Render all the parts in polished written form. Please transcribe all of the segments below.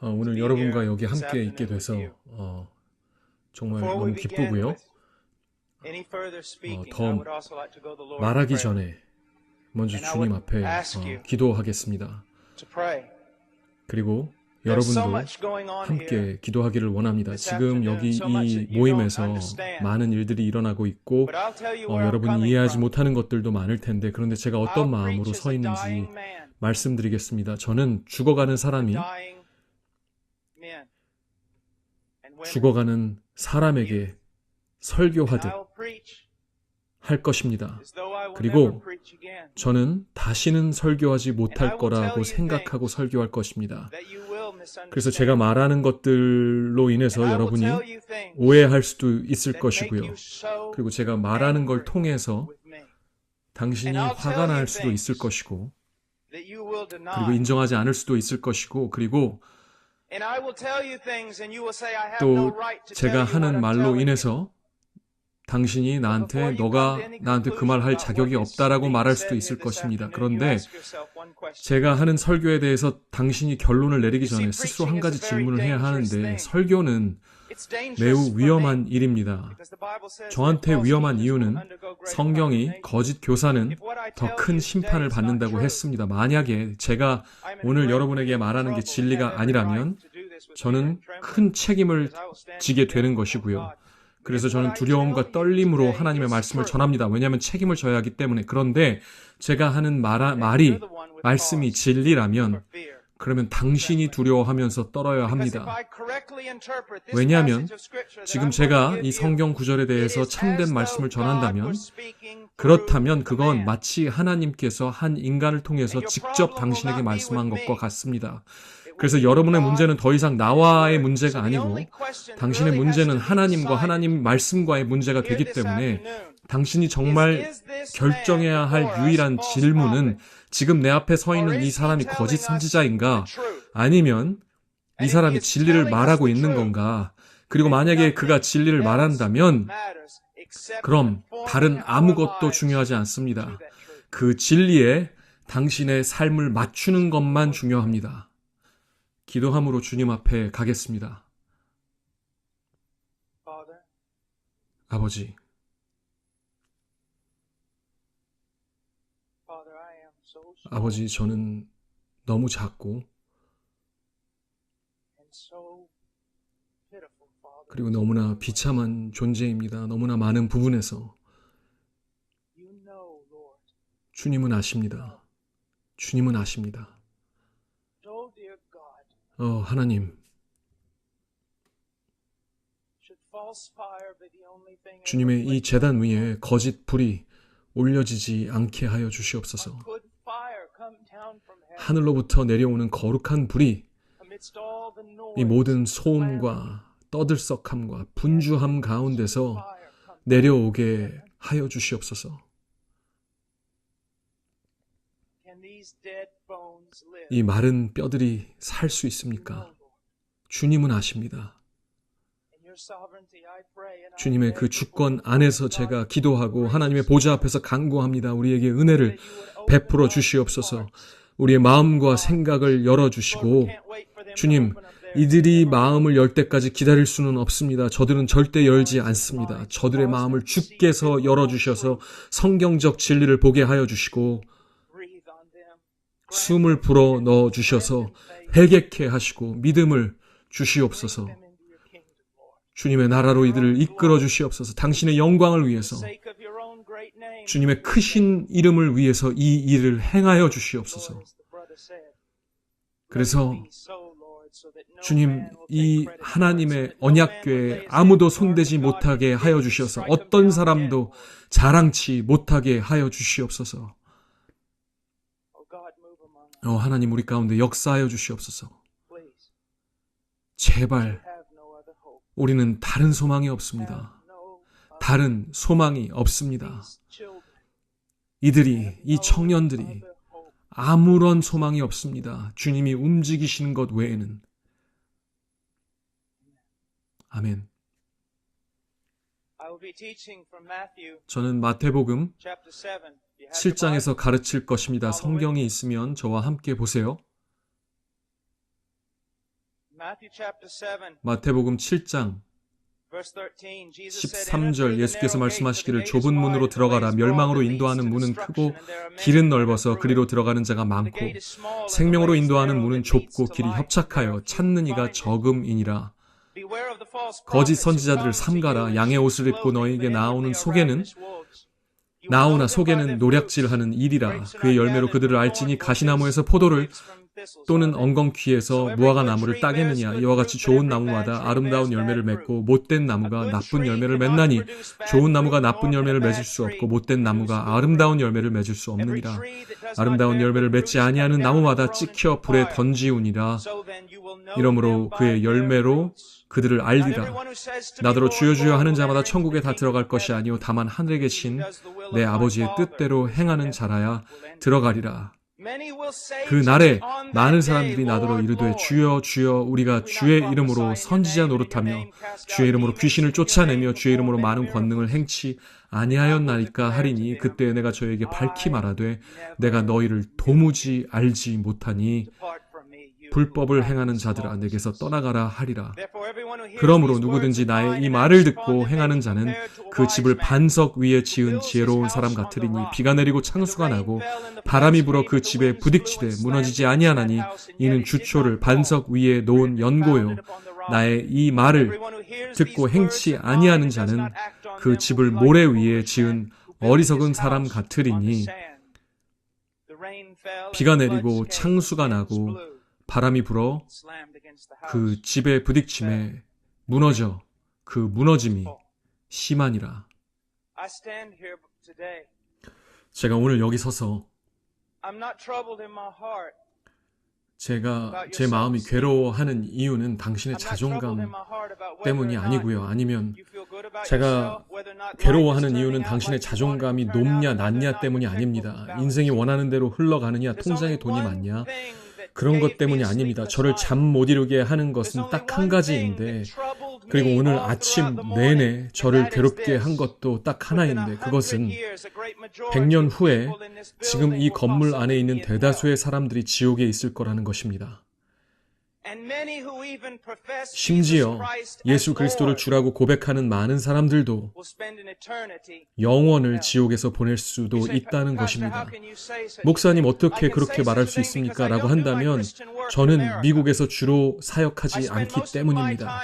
오늘 여러분과 여기 함께 있게 돼서 정말 너무 기쁘고요. 더 말하기 전에 먼저 주님 앞에 기도하겠습니다. 그리고 여러분도 함께 기도하기를 원합니다. 지금 여기 이 모임에서 많은 일들이 일어나고 있고 여러분이 이해하지 못하는 것들도 많을 텐데, 그런데 제가 어떤 마음으로 서 있는지 말씀드리겠습니다. 저는 죽어가는 사람에게 설교하듯 할 것입니다. 그리고 저는 다시는 설교하지 못할 거라고 생각하고 설교할 것입니다. 그래서 제가 말하는 것들로 인해서 여러분이 오해할 수도 있을 것이고요. 그리고 제가 말하는 걸 통해서 당신이 화가 날 수도 있을 것이고, 그리고 인정하지 않을 수도 있을 것이고, 그리고 또 제가 하는 말로 인해서 당신이 너가 나한테 그 말 할 자격이 없다라고 말할 수도 있을 것입니다. 그런데 제가 하는 설교에 대해서 당신이 결론을 내리기 전에 스스로 한 가지 질문을 해야 하는데, 설교는 매우 위험한 일입니다. 저한테 위험한 이유는 성경이 거짓 교사는 더 큰 심판을 받는다고 했습니다. 만약에 제가 오늘 여러분에게 말하는 게 진리가 아니라면 저는 큰 책임을 지게 되는 것이고요. 그래서 저는 두려움과 떨림으로 하나님의 말씀을 전합니다. 왜냐하면 책임을 져야 하기 때문에. 그런데 제가 하는 말씀이 진리라면 그러면 당신이 두려워하면서 떨어야 합니다. 왜냐하면 지금 제가 이 성경 구절에 대해서 참된 말씀을 전한다면, 그렇다면 그건 마치 하나님께서 한 인간을 통해서 직접 당신에게 말씀한 것과 같습니다. 그래서 여러분의 문제는 더 이상 나와의 문제가 아니고 당신의 문제는 하나님과 하나님 말씀과의 문제가 되기 때문에, 당신이 정말 결정해야 할 유일한 질문은 지금 내 앞에 서 있는 이 사람이 거짓 선지자인가, 아니면 이 사람이 진리를 말하고 있는 건가. 그리고 만약에 그가 진리를 말한다면 그럼 다른 아무것도 중요하지 않습니다. 그 진리에 당신의 삶을 맞추는 것만 중요합니다. 기도함으로 주님 앞에 가겠습니다. 아버지, 저는 너무 작고 그리고 너무나 비참한 존재입니다. 너무나 많은 부분에서. 주님은 아십니다. 주님은 아십니다. 하나님, 주님의 이 제단 위에 거짓 불이 올려지지 않게 하여 주시옵소서. 하늘로부터 내려오는 거룩한 불이 이 모든 소음과 떠들썩함과 분주함 가운데서 내려오게 하여 주시옵소서. 이 마른 뼈들이 살 수 있습니까? 주님은 아십니다. 주님의 그 주권 안에서 제가 기도하고 하나님의 보좌 앞에서 간구합니다. 우리에게 은혜를 베풀어 주시옵소서. 우리의 마음과 생각을 열어주시고, 주님, 이들이 마음을 열 때까지 기다릴 수는 없습니다. 저들은 절대 열지 않습니다. 저들의 마음을 주께서 열어주셔서 성경적 진리를 보게 하여 주시고, 숨을 불어 넣어 주셔서 회개케 하시고 믿음을 주시옵소서. 주님의 나라로 이들을 이끌어 주시옵소서. 당신의 영광을 위해서, 주님의 크신 이름을 위해서 이 일을 행하여 주시옵소서. 그래서 주님, 이 하나님의 언약궤에 아무도 손대지 못하게 하여 주셔서 어떤 사람도 자랑치 못하게 하여 주시옵소서. 하나님, 우리 가운데 역사하여 주시옵소서. 제발, 우리는 다른 소망이 없습니다. 다른 소망이 없습니다. 이 청년들이 아무런 소망이 없습니다. 주님이 움직이시는 것 외에는. 아멘. 저는 마태복음 7장에서 가르칠 것입니다. 성경이 있으면 저와 함께 보세요. 마태복음 7장 13절 예수께서 말씀하시기를 좁은 문으로 들어가라. 멸망으로 인도하는 문은 크고 길은 넓어서 그리로 들어가는 자가 많고 생명으로 인도하는 문은 좁고 길이 협착하여 찾는 이가 적음이니라. 거짓 선지자들을 삼가라. 양의 옷을 입고 너희에게 나오나 속에는 노략질하는 일이라. 그의 열매로 그들을 알지니 가시나무에서 포도를 또는 엉겅퀴에서 무화과 나무를 따겠느냐. 이와 같이 좋은 나무마다 아름다운 열매를 맺고 못된 나무가 나쁜 열매를 맺나니 좋은 나무가 나쁜 열매를 맺을 수 없고 못된 나무가 아름다운 열매를 맺을 수 없느니라. 아름다운 열매를 맺지 아니하는 나무마다 찍혀 불에 던지우니라. 이러므로 그의 열매로 그들을 알리라. 나더러 주여 주여 하는 자마다 천국에 다 들어갈 것이 아니요 다만 하늘에 계신 내 아버지의 뜻대로 행하는 자라야 들어가리라. 그 날에 많은 사람들이 나더러 이르되 주여 주여 우리가 주의 이름으로 선지자 노릇하며 주의 이름으로 귀신을 쫓아내며 주의 이름으로 많은 권능을 행치 아니하였나이까 하리니 그때 내가 저에게 밝히 말하되 내가 너희를 도무지 알지 못하니 불법을 행하는 자들아 내게서 떠나가라 하리라. 그러므로 누구든지 나의 이 말을 듣고 행하는 자는 그 집을 반석 위에 지은 지혜로운 사람 같으리니 비가 내리고 창수가 나고 바람이 불어 그 집에 부딪히되 무너지지 아니하나니 이는 주초를 반석 위에 놓은 연고요. 나의 이 말을 듣고 행치 아니하는 자는 그 집을 모래 위에 지은 어리석은 사람 같으리니 비가 내리고 창수가 나고 바람이 불어 그 집에 부딪힘에 무너져 그 무너짐이 심하니라. 제가 오늘 여기 서서 제가 제 마음이 괴로워하는 이유는 당신의 자존감 때문이 아니고요. 아니면 제가 괴로워하는 이유는 당신의 자존감이 높냐 낮냐 때문이 아닙니다. 인생이 원하는 대로 흘러가느냐 통장에 돈이 많냐 그런 것 때문이 아닙니다. 저를 잠 못 이루게 하는 것은 딱 한 가지인데 그리고 오늘 아침 내내 저를 괴롭게 한 것도 딱 하나인데 그것은 100년 후에 지금 이 건물 안에 있는 대다수의 사람들이 지옥에 있을 거라는 것입니다. 심지어 예수 그리스도를 주라고 고백하는 많은 사람들도 영원을 지옥에서 보낼 수도 있다는 것입니다. 목사님 어떻게 그렇게 말할 수 있습니까? 라고 한다면 저는 미국에서 주로 사역하지 않기 때문입니다.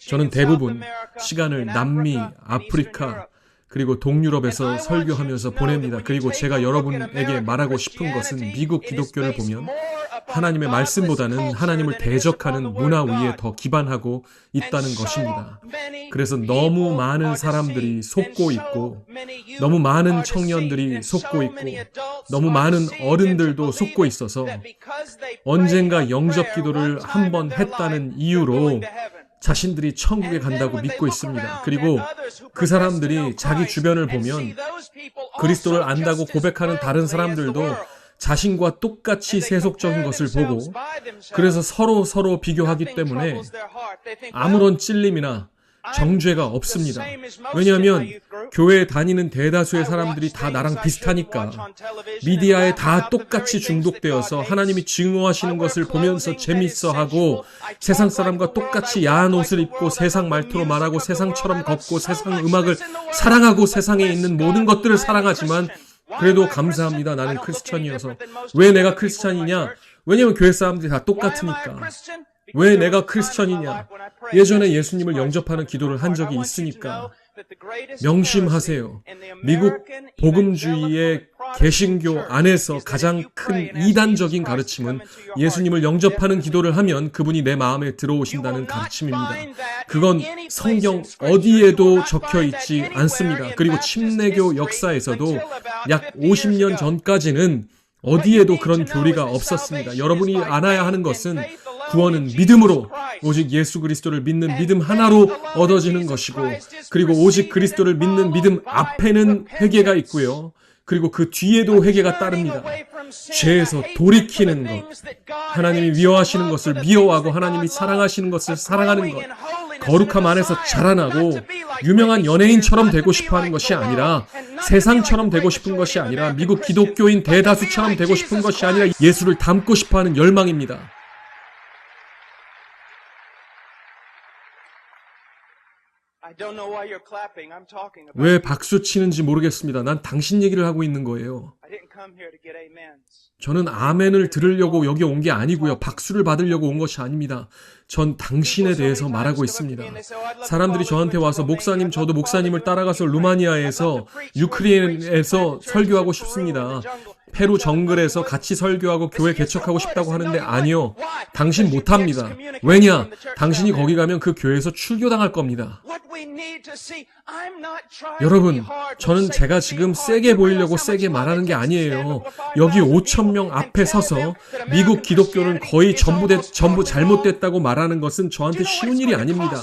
저는 대부분 시간을 남미, 아프리카, 그리고 동유럽에서 설교하면서 보냅니다. 그리고 제가 여러분에게 말하고 싶은 것은 미국 기독교를 보면 하나님의 말씀보다는 하나님을 대적하는 문화 위에 더 기반하고 있다는 것입니다. 그래서 너무 많은 사람들이 속고 있고 너무 많은 청년들이 속고 있고 너무 많은 어른들도 속고 있어서 언젠가 영접 기도를 한번 했다는 이유로 자신들이 천국에 간다고 믿고 있습니다. 그리고 그 사람들이 자기 주변을 보면 그리스도를 안다고 고백하는 다른 사람들도 자신과 똑같이 세속적인 것을 보고 그래서 서로 비교하기 때문에 아무런 찔림이나 정죄가 없습니다. 왜냐하면 교회에 다니는 대다수의 사람들이 다 나랑 비슷하니까 미디어에 다 똑같이 중독되어서 하나님이 증오하시는 것을 보면서 재밌어하고 세상 사람과 똑같이 야한 옷을 입고 세상 말투로 말하고 세상처럼 걷고 세상 음악을 사랑하고 세상에 있는 모든 것들을 사랑하지만 그래도 감사합니다. 나는 크리스천이어서. 왜 내가 크리스천이냐? 왜냐하면 교회 사람들이 다 똑같으니까. 왜 내가 크리스천이냐? 예전에 예수님을 영접하는 기도를 한 적이 있으니까. 명심하세요. 미국 복음주의의 개신교 안에서 가장 큰 이단적인 가르침은 예수님을 영접하는 기도를 하면 그분이 내 마음에 들어오신다는 가르침입니다. 그건 성경 어디에도 적혀 있지 않습니다. 그리고 침례교 역사에서도 약 50년 전까지는 어디에도 그런 교리가 없었습니다. 여러분이 알아야 하는 것은 구원은 믿음으로 오직 예수 그리스도를 믿는 믿음 하나로 얻어지는 것이고 그리고 오직 그리스도를 믿는 믿음 앞에는 회개가 있고요. 그리고 그 뒤에도 회개가 따릅니다. 죄에서 돌이키는 것, 하나님이 미워하시는 것을 미워하고 하나님이 사랑하시는 것을 사랑하는 것, 거룩함 안에서 자라나고 유명한 연예인처럼 되고 싶어하는 것이 아니라, 세상처럼 되고 싶은 것이 아니라, 미국 기독교인 대다수처럼 되고 싶은 것이 아니라 예수를 닮고 싶어하는 열망입니다. 왜 박수 치는지 모르겠습니다. 난 당신 얘기를 하고 있는 거예요. 저는 아멘을 들으려고 여기 온 게 아니고요. 박수를 받으려고 온 것이 아닙니다. 전 당신에 대해서 말하고 있습니다. 사람들이 저한테 와서 목사님, 저도 목사님을 따라가서 루마니아에서, 유크레인에서 설교하고 싶습니다. 페루 정글에서 같이 설교하고 교회 개척하고 싶다고 하는데 아니요. 당신 못합니다. 왜냐? 당신이 거기 가면 그 교회에서 출교당할 겁니다. 여러분, 저는 제가 지금 세게 보이려고 세게 말하는 게 아니에요. 여기 5,000명 앞에 서서 미국 기독교는 거의 전부 잘못됐다고 말하는 것은 저한테 쉬운 일이 아닙니다.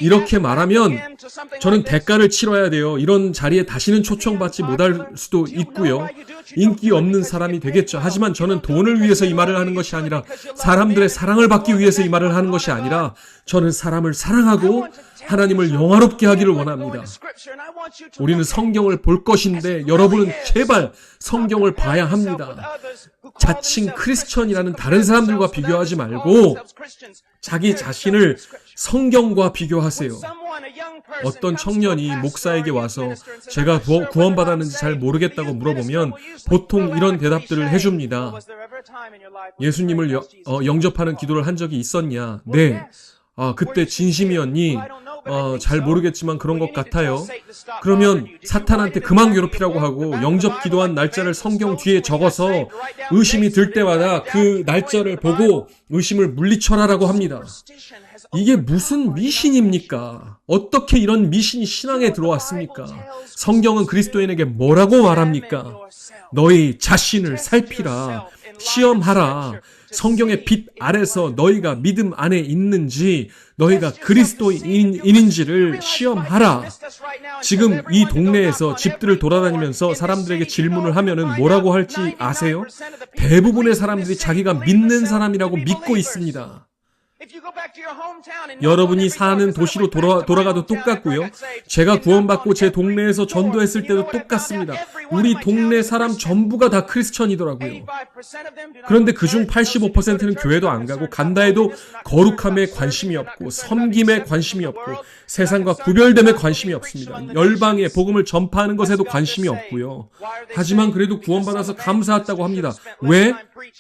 이렇게 말하면 저는 대가를 치러야 돼요. 이런 자리에 다시는 초청받지 못할 수도 있고요. 인기 없는 사람이 되겠죠. 하지만 저는 돈을 위해서 이 말을 하는 것이 아니라, 사람들의 사랑을 받기 위해서 이 말을 하는 것이 아니라, 저는 사람을 사랑하고 하나님을 영화롭게 하기를 원합니다. 우리는 성경을 볼 것인데 여러분은 제발 성경을 봐야 합니다. 자칭 크리스천이라는 다른 사람들과 비교하지 말고 자기 자신을 성경과 비교하세요. 어떤 청년이 목사에게 와서 제가 구원받았는지 잘 모르겠다고 물어보면 보통 이런 대답들을 해줍니다. 예수님을 영접하는 기도를 한 적이 있었냐? 네. 그때 진심이었니? 잘 모르겠지만 그런 것 같아요. 그러면 사탄한테 그만 괴롭히라고 하고 영접 기도한 날짜를 성경 뒤에 적어서 의심이 들 때마다 그 날짜를 보고 의심을 물리쳐라라고 합니다. 이게 무슨 미신입니까? 어떻게 이런 미신이 신앙에 들어왔습니까? 성경은 그리스도인에게 뭐라고 말합니까? 너희 자신을 살피라. 시험하라. 성경의 빛 아래서 너희가 믿음 안에 있는지, 너희가 그리스도인인지를 시험하라. 지금 이 동네에서 집들을 돌아다니면서 사람들에게 질문을 하면은 뭐라고 할지 아세요? 대부분의 사람들이 자기가 믿는 사람이라고 믿고 있습니다. 여러분이 사는 도시로 돌아가도 똑같고요. 제가 구원받고 제 동네에서 전도했을 때도 똑같습니다. 우리 동네 사람 전부가 다 크리스천이더라고요. 그런데 그중 85%는 교회도 안 가고, 간다 해도 거룩함에 관심이 없고, 섬김에 관심이 없고, 세상과 구별됨에 관심이 없습니다. 열방에 복음을 전파하는 것에도 관심이 없고요. 하지만 그래도 구원받아서 감사했다고 합니다. 왜?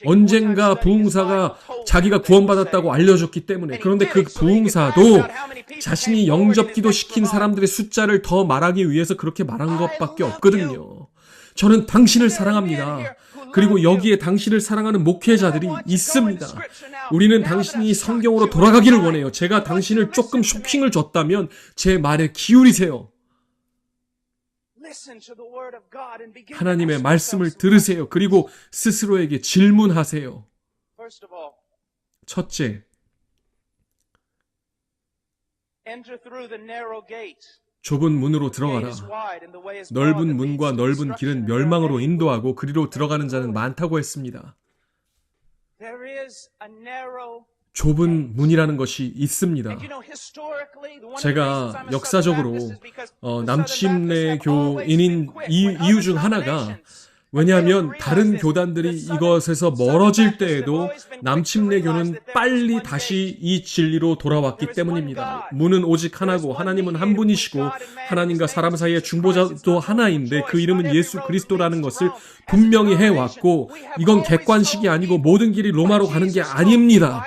언젠가 부흥사가 자기가 구원받았다고 알려줬기 때문에. 그런데 그 부흥사도 자신이 영접기도 시킨 사람들의 숫자를 더 말하기 위해서 그렇게 말한 것밖에 없거든요. 저는 당신을 사랑합니다. 그리고 여기에 당신을 사랑하는 목회자들이 있습니다. 우리는 당신이 성경으로 돌아가기를 원해요. 제가 당신을 조금 쇼킹을 줬다면 제 말에 기울이세요. 하나님의 말씀을 들으세요. 그리고 스스로에게 질문하세요. 첫째, 좁은 문으로 들어가라. 넓은 문과 넓은 길은 멸망으로 인도하고 그리로 들어가는 자는 많다고 했습니다. 좁은 문이라는 것이 있습니다. 제가 역사적으로 남침내 교인인 이유 중 하나가, 왜냐하면 다른 교단들이 이것에서 멀어질 때에도 남침내교는 빨리 다시 이 진리로 돌아왔기 때문입니다. 문은 오직 하나고 하나님은 한 분이시고 하나님과 사람 사이의 중보자도 하나인데 그 이름은 예수 그리스도라는 것을 분명히 해왔고, 이건 객관식이 아니고 모든 길이 로마로 가는 게 아닙니다.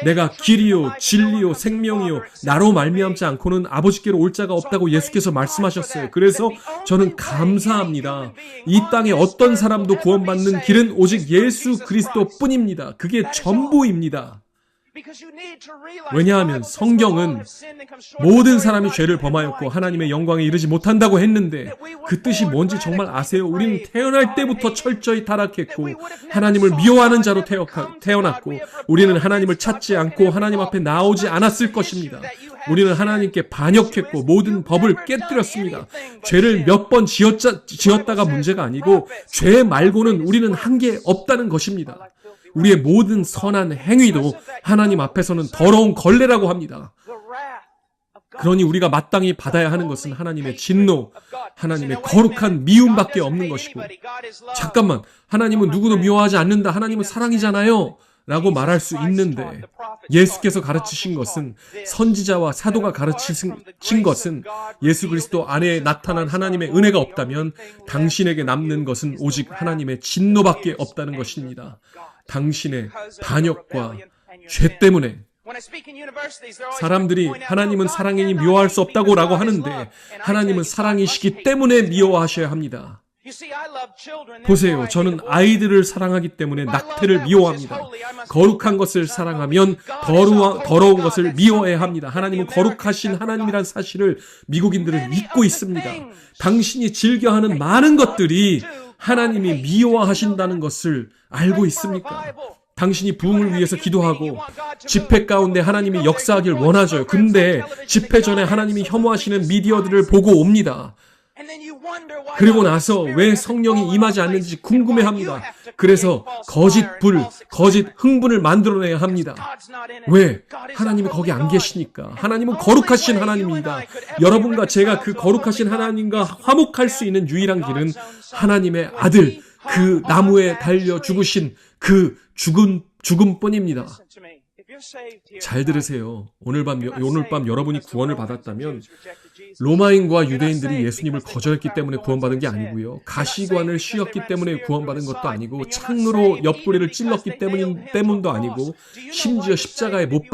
내가 길이요 진리요 생명이요 나로 말미암지 않고는 아버지께로 올 자가 없다고 예수께서 말씀하셨어요. 그래서 저는 감사합니다. 이 땅에 어떤 사람도 구원받는 길은 오직 예수 그리스도뿐입니다. 그게 전부입니다. 왜냐하면 성경은 모든 사람이 죄를 범하였고 하나님의 영광에 이르지 못한다고 했는데, 그 뜻이 뭔지 정말 아세요? 우리는 태어날 때부터 철저히 타락했고 하나님을 미워하는 자로 태어났고, 우리는 하나님을 찾지 않고 하나님 앞에 나오지 않았을 것입니다. 우리는 하나님께 반역했고 모든 법을 깨뜨렸습니다. 죄를 몇 번 지었다가 문제가 아니고 죄 말고는 우리는 한 게 없다는 것입니다. 우리의 모든 선한 행위도 하나님 앞에서는 더러운 걸레라고 합니다. 그러니 우리가 마땅히 받아야 하는 것은 하나님의 진노, 하나님의 거룩한 미움밖에 없는 것이고, 잠깐만, 하나님은 누구도 미워하지 않는다, 하나님은 사랑이잖아요 라고 말할 수 있는데, 예수께서 가르치신 것은, 선지자와 사도가 가르치신 것은, 예수 그리스도 안에 나타난 하나님의 은혜가 없다면 당신에게 남는 것은 오직 하나님의 진노밖에 없다는 것입니다. 당신의 반역과 죄 때문에 사람들이 하나님은 사랑이니 미워할 수 없다고 라고 하는데, 하나님은 사랑이시기 때문에 미워하셔야 합니다. 보세요. 저는 아이들을 사랑하기 때문에 낙태를 미워합니다. 거룩한 것을 사랑하면 더러운 것을 미워해야 합니다. 하나님은 거룩하신 하나님이란 사실을 미국인들은 잊고 있습니다. 당신이 즐겨하는 많은 것들이 하나님이 미워하신다는 것을 알고 있습니까? 당신이 부흥을 위해서 기도하고 집회 가운데 하나님이 역사하길 원하죠. 근데 집회 전에 하나님이 혐오하시는 미디어들을 보고 옵니다. 그리고 나서 왜 성령이 임하지 않는지 궁금해합니다. 그래서 거짓 흥분을 만들어내야 합니다. 왜? 하나님이 거기 안 계시니까. 하나님은 거룩하신 하나님입니다. 여러분과 제가 그 거룩하신 하나님과 화목할 수 있는 유일한 길은 하나님의 아들, 그 나무에 달려 죽으신 그 죽음뿐입니다. 잘 들으세요. 오늘 밤 여러분이 구원을 받았다면 로마인과 유대인들이 예수님을 거절했기 때문에 구원받은 게 아니고요. 가시관을 씌웠기 때문에 구원받은 것도 아니고, 창으로 옆구리를 찔렀기 때문도 아니고, 심지어 십자가에 못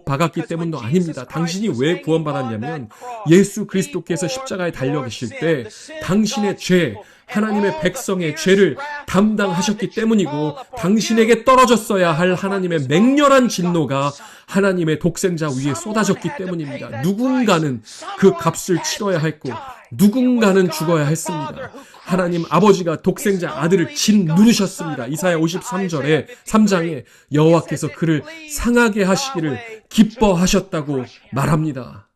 박았기 때문도 아닙니다. 당신이 왜 구원받았냐면 예수 그리스도께서 십자가에 달려 계실 때 당신의 죄, 하나님의 백성의 죄를 담당하셨기 때문이고, 당신에게 떨어졌어야 할 하나님의 맹렬한 진노가 하나님의 독생자 위에 쏟아졌기 때문입니다. 누군가는 그 값을 치러야 했고, 누군가는 죽어야 했습니다. 하나님 아버지가 독생자 아들을 짓누르셨습니다. 이사야 53장에 여호와께서 그를 상하게 하시기를 기뻐하셨다고 말합니다.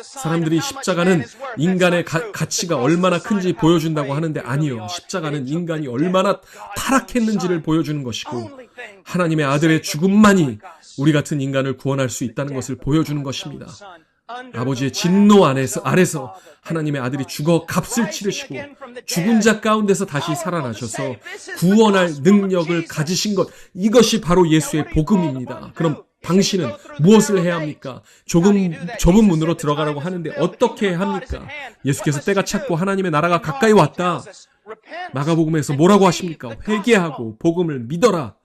사람들이 십자가는 인간의 가치가 얼마나 큰지 보여준다고 하는데, 아니요. 십자가는 인간이 얼마나 타락했는지를 보여주는 것이고, 하나님의 아들의 죽음만이 우리 같은 인간을 구원할 수 있다는 것을 보여주는 것입니다. 아버지의 진노 아래서 하나님의 아들이 죽어 값을 치르시고 죽은 자 가운데서 다시 살아나셔서 구원할 능력을 가지신 것, 이것이 바로 예수의 복음입니다. 그럼 당신은 무엇을 해야 합니까? 좁은 문으로 들어가라고 하는데 어떻게 해야 합니까? 예수께서 때가 찼고 하나님의 나라가 가까이 왔다. 마가복음에서 뭐라고 하십니까? 회개하고 복음을 믿어라.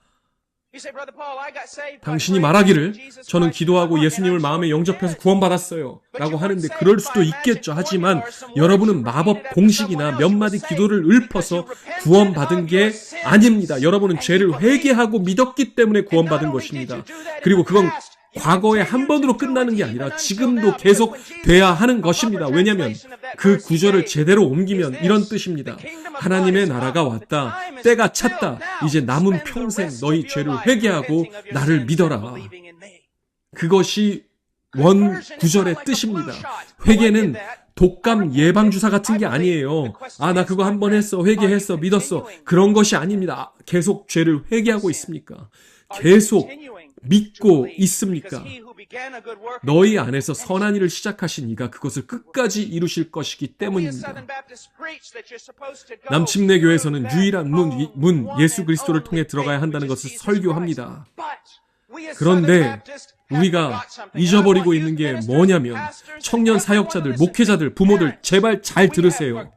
당신이 말하기를 저는 기도하고 예수님을 마음에 영접해서 구원받았어요 라고 하는데 그럴 수도 있겠죠. 하지만 여러분은 마법 공식이나 몇 마디 기도를 읊어서 구원받은 게 아닙니다. 여러분은 죄를 회개하고 믿었기 때문에 구원받은 것입니다. 그리고 그건 과거에 한 번으로 끝나는 게 아니라 지금도 계속 돼야 하는 것입니다. 왜냐하면 그 구절을 제대로 옮기면 이런 뜻입니다. 하나님의 나라가 왔다. 때가 찼다. 이제 남은 평생 너희 죄를 회개하고 나를 믿어라. 그것이 원 구절의 뜻입니다. 회개는 독감 예방주사 같은 게 아니에요. 나 그거 한 번 했어. 회개했어. 믿었어. 그런 것이 아닙니다. 계속 죄를 회개하고 있습니까? 계속 믿고 있습니까? 너희 안에서 선한 일을 시작하신 이가 그것을 끝까지 이루실 것이기 때문입니다. 남침내 교회에서는 유일한 문 예수 그리스도를 통해 들어가야 한다는 것을 설교합니다. 그런데 우리가 잊어버리고 있는 게 뭐냐면, 청년 사역자들, 목회자들, 부모들 제발 잘 들으세요.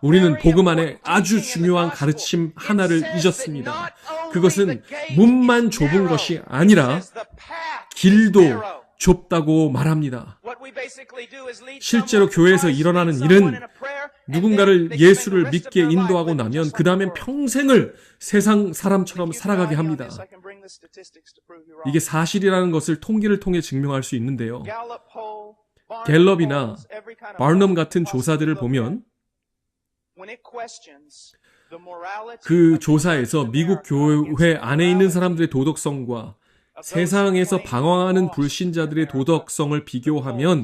우리는 복음 안에 아주 중요한 가르침 하나를 잊었습니다. 그것은 문만 좁은 것이 아니라 길도 좁다고 말합니다. 실제로 교회에서 일어나는 일은 누군가를 예수를 믿게 인도하고 나면 그 다음엔 평생을 세상 사람처럼 살아가게 합니다. 이게 사실이라는 것을 통계를 통해 증명할 수 있는데요. 갤럽이나 바넘 같은 조사들을 보면 그 조사에서 미국 교회 안에 있는 사람들의 도덕성과 세상에서 방황하는 불신자들의 도덕성을 비교하면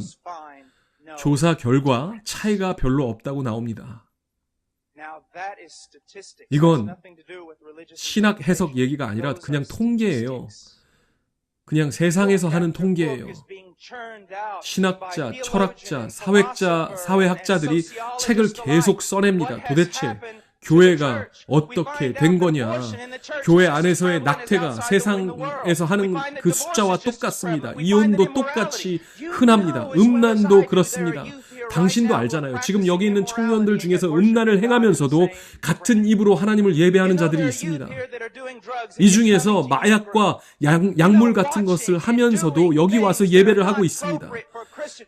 조사 결과 차이가 별로 없다고 나옵니다. 이건 신학 해석 얘기가 아니라 그냥 통계예요. 그냥 세상에서 하는 통계예요. 신학자, 철학자, 사회학자들이 책을 계속 써냅니다. 도대체 교회가 어떻게 된 거냐. 교회 안에서의 낙태가 세상에서 하는 그 숫자와 똑같습니다. 이혼도 똑같이 흔합니다. 음란도 그렇습니다. 당신도 알잖아요. 지금 여기 있는 청년들 중에서 음란을 행하면서도 같은 입으로 하나님을 예배하는 자들이 있습니다. 이 중에서 마약과 약물 같은 것을 하면서도 여기 와서 예배를 하고 있습니다.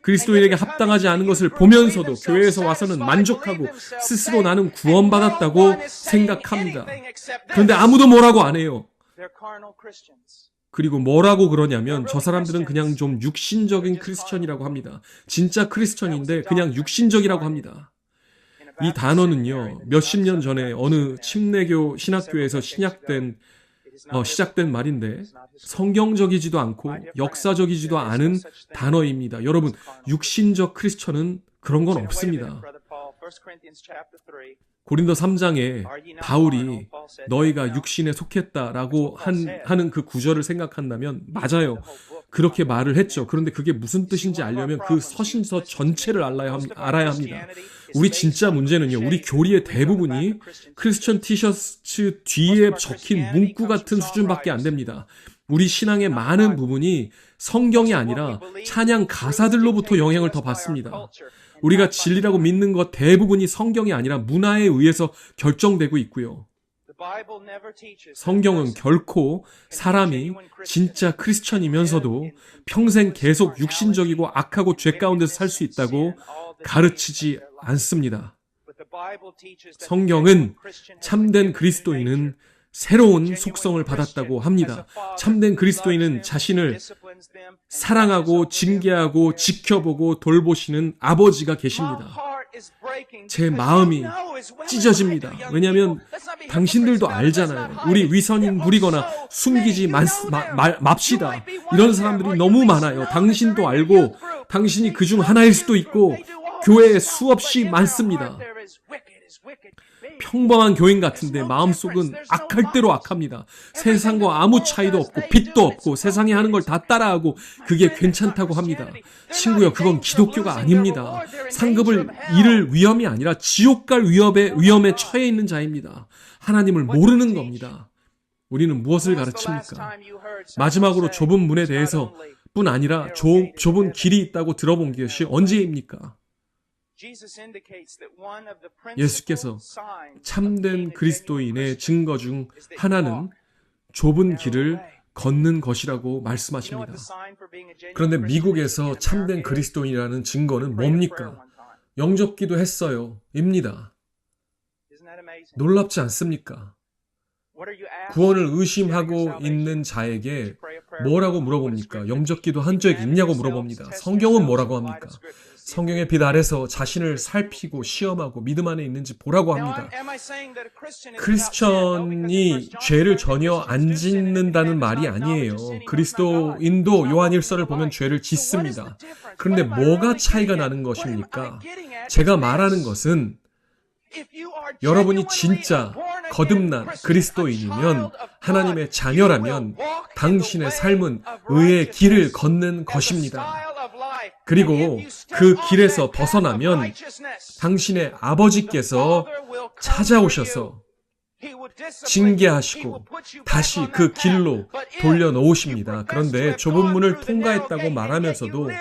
그리스도인에게 합당하지 않은 것을 보면서도 교회에서 와서는 만족하고 스스로 나는 구원받았다고 생각합니다. 그런데 아무도 뭐라고 안 해요. 그리고 뭐라고 그러냐면 저 사람들은 그냥 좀 육신적인 크리스천이라고 합니다. 진짜 크리스천인데 그냥 육신적이라고 합니다. 이 단어는요, 몇십 년 전에 어느 침례교 신학교에서 시작된 말인데 성경적이지도 않고 역사적이지도 않은 단어입니다. 여러분, 육신적 크리스천은 그런 건 없습니다. 고린도 3장에 바울이 너희가 육신에 속했다라고 하는 그 구절을 생각한다면 맞아요. 그렇게 말을 했죠. 그런데 그게 무슨 뜻인지 알려면 그 서신서 전체를 알아야 합니다. 우리 진짜 문제는요, 우리 교리의 대부분이 크리스천 티셔츠 뒤에 적힌 문구 같은 수준밖에 안 됩니다. 우리 신앙의 많은 부분이 성경이 아니라 찬양 가사들로부터 영향을 더 받습니다. 우리가 진리라고 믿는 것 대부분이 성경이 아니라 문화에 의해서 결정되고 있고요. 성경은 결코 사람이 진짜 크리스천이면서도 평생 계속 육신적이고 악하고 죄 가운데서 살 수 있다고 가르치지 않습니다. 성경은 참된 그리스도인은 새로운 속성을 받았다고 합니다. 참된 그리스도인은 자신을 사랑하고 징계하고 지켜보고 돌보시는 아버지가 계십니다. 제 마음이 찢어집니다. 왜냐하면 당신들도 알잖아요. 우리 위선인 부리거나 숨기지 맙시다. 이런 사람들이 너무 많아요. 당신도 알고 당신이 그중 하나일 수도 있고 교회에 수없이 많습니다. 평범한 교인 같은데 마음속은 악할 대로 악합니다. 세상과 아무 차이도 없고 빛도 없고 세상이 하는 걸 다 따라하고 그게 괜찮다고 합니다. 친구요, 그건 기독교가 아닙니다. 상급을 잃을 위험이 아니라 지옥 갈 위험에 처해 있는 자입니다. 하나님을 모르는 겁니다. 우리는 무엇을 가르칩니까? 마지막으로 좁은 문에 대해서 뿐 아니라 좁은 길이 있다고 들어본 것이 언제입니까? 예수께서 참된 그리스도인의 증거 중 하나는 좁은 길을 걷는 것이라고 말씀하십니다. 그런데 미국에서 참된 그리스도인이라는 증거는 뭡니까? 영접기도 했어요. 입니다. 놀랍지 않습니까? 구원을 의심하고 있는 자에게 뭐라고 물어봅니까? 영접기도 한 적 있냐고 물어봅니다. 성경은 뭐라고 합니까? 성경의 빛 아래서 자신을 살피고 시험하고 믿음 안에 있는지 보라고 합니다. 크리스천이 죄를 전혀 안 짓는다는 말이 아니에요. 그리스도인도 요한일서를 보면 죄를 짓습니다. 그런데 뭐가 차이가 나는 것입니까? 제가 말하는 것은 여러분이 진짜 거듭난 그리스도인이면 하나님의 자녀라면 당신의 삶은 의의 길을 걷는 것입니다. 그리고 그 길에서 벗어나면 당신의 아버지께서 찾아오셔서 징계하시고 다시 그 길로 돌려놓으십니다. 그런데 좁은 문을 통과했다고 말하면서도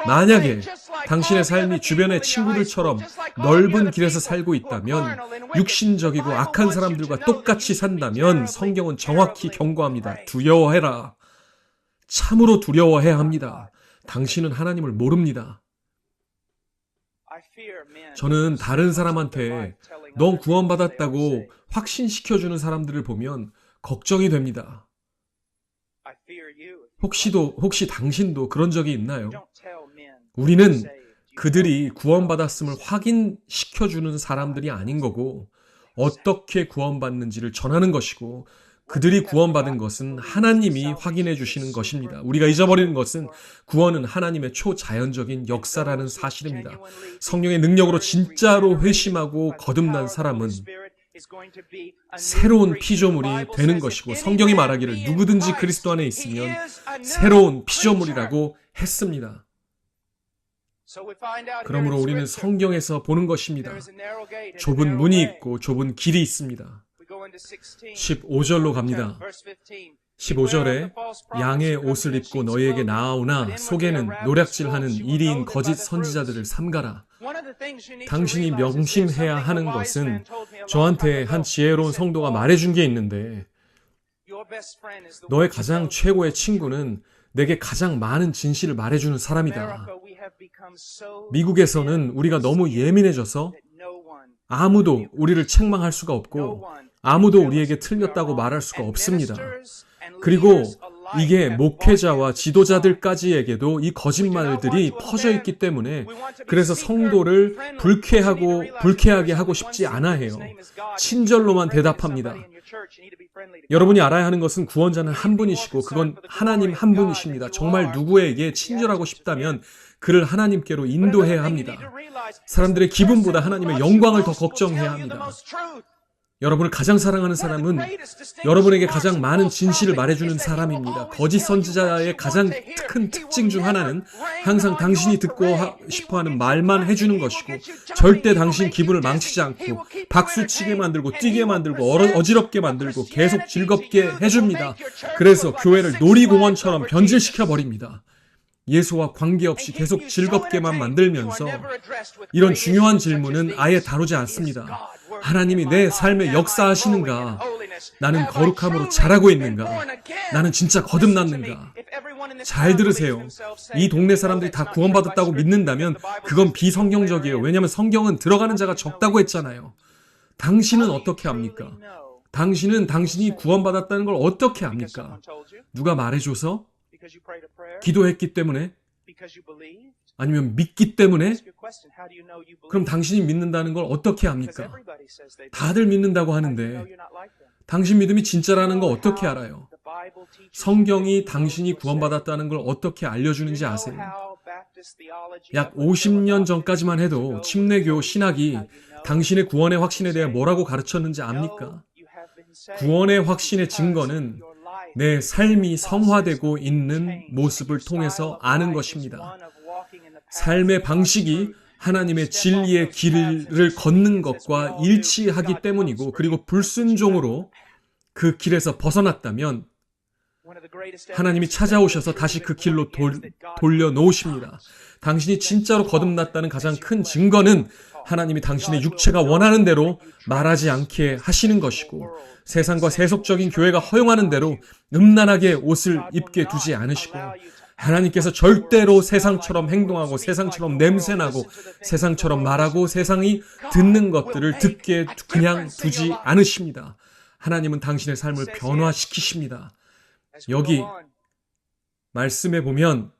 만약에 당신의 삶이 주변의 친구들처럼 넓은 길에서 살고 있다면 육신적이고 악한 사람들과 똑같이 산다면 성경은 정확히 경고합니다. 두려워해라. 참으로 두려워해야 합니다. 당신은 하나님을 모릅니다. 저는 다른 사람한테 넌 구원받았다고 확신시켜주는 사람들을 보면 걱정이 됩니다. 혹시 당신도 그런 적이 있나요? 우리는 그들이 구원받았음을 확인시켜주는 사람들이 아닌 거고 어떻게 구원받는지를 전하는 것이고 그들이 구원받은 것은 하나님이 확인해 주시는 것입니다. 우리가 잊어버리는 것은 구원은 하나님의 초자연적인 역사라는 사실입니다. 성령의 능력으로 진짜로 회심하고 거듭난 사람은 새로운 피조물이 되는 것이고 성경이 말하기를 누구든지 그리스도 안에 있으면 새로운 피조물이라고 했습니다. 그러므로 우리는 성경에서 보는 것입니다. 좁은 문이 있고 좁은 길이 있습니다. 15절로 갑니다. 15절에 양의 옷을 입고 너희에게 나아오나 속에는 노략질하는 이리인 거짓 선지자들을 삼가라. 당신이 명심해야 하는 것은 저한테 한 지혜로운 성도가 말해준 게 있는데 너의 가장 최고의 친구는 내게 가장 많은 진실을 말해주는 사람이다. 미국에서는 우리가 너무 예민해져서 아무도 우리를 책망할 수가 없고 아무도 우리에게 틀렸다고 말할 수가 없습니다. 그리고 이게 목회자와 지도자들까지에게도 이 거짓말들이 퍼져 있기 때문에 그래서 성도를 불쾌하게 하고 싶지 않아 해요. 친절로만 대답합니다. 여러분이 알아야 하는 것은 구원자는 한 분이시고 그건 하나님 한 분이십니다. 정말 누구에게 친절하고 싶다면 그를 하나님께로 인도해야 합니다. 사람들의 기분보다 하나님의 영광을 더 걱정해야 합니다. 여러분을 가장 사랑하는 사람은 여러분에게 가장 많은 진실을 말해주는 사람입니다. 거짓 선지자의 가장 큰 특징 중 하나는 항상 당신이 듣고 싶어하는 말만 해주는 것이고 절대 당신 기분을 망치지 않고 박수치게 만들고 뛰게 만들고 어지럽게 만들고 계속 즐겁게 해줍니다. 그래서 교회를 놀이공원처럼 변질시켜버립니다. 예수와 관계없이 계속 즐겁게만 만들면서 이런 중요한 질문은 아예 다루지 않습니다. 하나님이 내 삶에 역사하시는가? 나는 거룩함으로 자라고 있는가? 나는 진짜 거듭났는가? 잘 들으세요. 이 동네 사람들이 다 구원받았다고 믿는다면 그건 비성경적이에요. 왜냐하면 성경은 들어가는 자가 적다고 했잖아요. 당신은 어떻게 합니까? 당신은 당신이 구원받았다는 걸 어떻게 합니까? 누가 말해줘서? 기도했기 때문에? 아니면 믿기 때문에? 그럼 당신이 믿는다는 걸 어떻게 합니까? 다들 믿는다고 하는데 당신 믿음이 진짜라는 거 어떻게 알아요? 성경이 당신이 구원받았다는 걸 어떻게 알려주는지 아세요? 약 50년 전까지만 해도 침례교 신학이 당신의 구원의 확신에 대해 뭐라고 가르쳤는지 압니까? 구원의 확신의 증거는 내 삶이 성화되고 있는 모습을 통해서 아는 것입니다. 삶의 방식이 하나님의 진리의 길을 걷는 것과 일치하기 때문이고 그리고 불순종으로 그 길에서 벗어났다면 하나님이 찾아오셔서 다시 그 길로 돌려놓으십니다. 당신이 진짜로 거듭났다는 가장 큰 증거는 하나님이 당신의 육체가 원하는 대로 말하지 않게 하시는 것이고 세상과 세속적인 교회가 허용하는 대로 음란하게 옷을 입게 두지 않으시고 하나님께서 절대로 세상처럼 행동하고 세상처럼 냄새나고 세상처럼 말하고 세상이 듣는 것들을 듣게 그냥 두지 않으십니다. 하나님은 당신의 삶을 변화시키십니다. 여기 말씀에 보면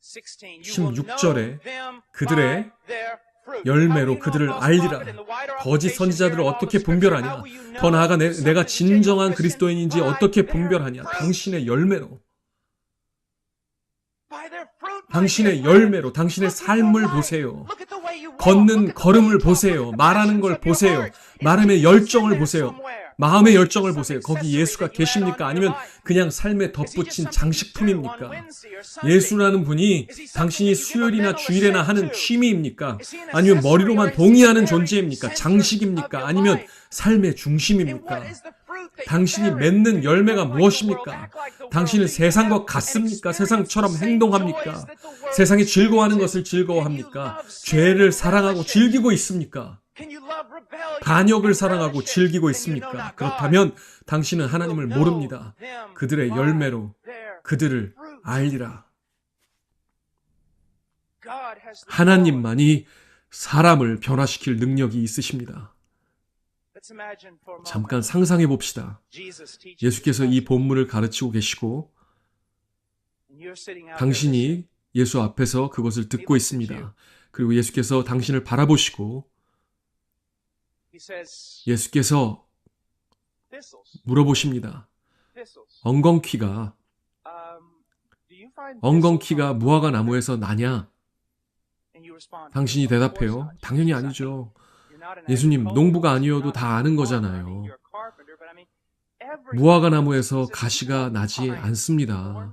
16절에 그들의 열매로 그들을 알리라. 거짓 선지자들을 어떻게 분별하냐? 더 나아가 내가 진정한 그리스도인인지 어떻게 분별하냐? 당신의 열매로. 당신의 열매로 당신의 삶을 보세요. 걷는 걸음을 보세요. 말하는 걸 보세요. 말음의 열정을 보세요. 마음의 열정을 보세요. 거기 예수가 계십니까? 아니면 그냥 삶에 덧붙인 장식품입니까? 예수라는 분이 당신이 수요일이나 주일에나 하는 취미입니까? 아니면 머리로만 동의하는 존재입니까? 장식입니까? 아니면 삶의 중심입니까? 당신이 맺는 열매가 무엇입니까? 당신은 세상과 같습니까? 세상처럼 행동합니까? 세상이 즐거워하는 것을 즐거워합니까? 죄를 사랑하고 즐기고 있습니까? 반역을 사랑하고 즐기고 있습니까? 그렇다면 당신은 하나님을 모릅니다. 그들의 열매로 그들을 알리라. 하나님만이 사람을 변화시킬 능력이 있으십니다. 잠깐 상상해 봅시다. 예수께서 이 본문을 가르치고 계시고 당신이 예수 앞에서 그것을 듣고 있습니다. 그리고 예수께서 당신을 바라보시고 예수께서 물어보십니다. 엉겅퀴가 무화과 나무에서 나냐? 당신이 대답해요. 당연히 아니죠. 예수님, 농부가 아니어도 다 아는 거잖아요. 무화과 나무에서 가시가 나지 않습니다.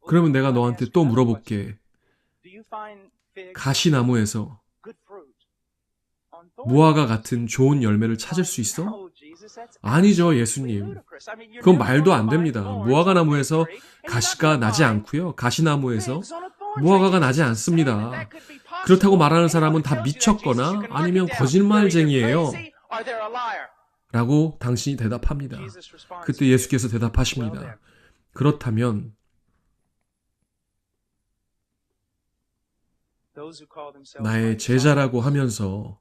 그러면 내가 너한테 또 물어볼게. 가시나무에서 무화과 같은 좋은 열매를 찾을 수 있어? 아니죠, 예수님. 그건 말도 안 됩니다. 무화과 나무에서 가시가 나지 않고요. 가시나무에서 무화과가 나지 않습니다. 그렇다고 말하는 사람은 다 미쳤거나 아니면 거짓말쟁이에요. 라고 당신이 대답합니다. 그때 예수께서 대답하십니다. 그렇다면 나의 제자라고 하면서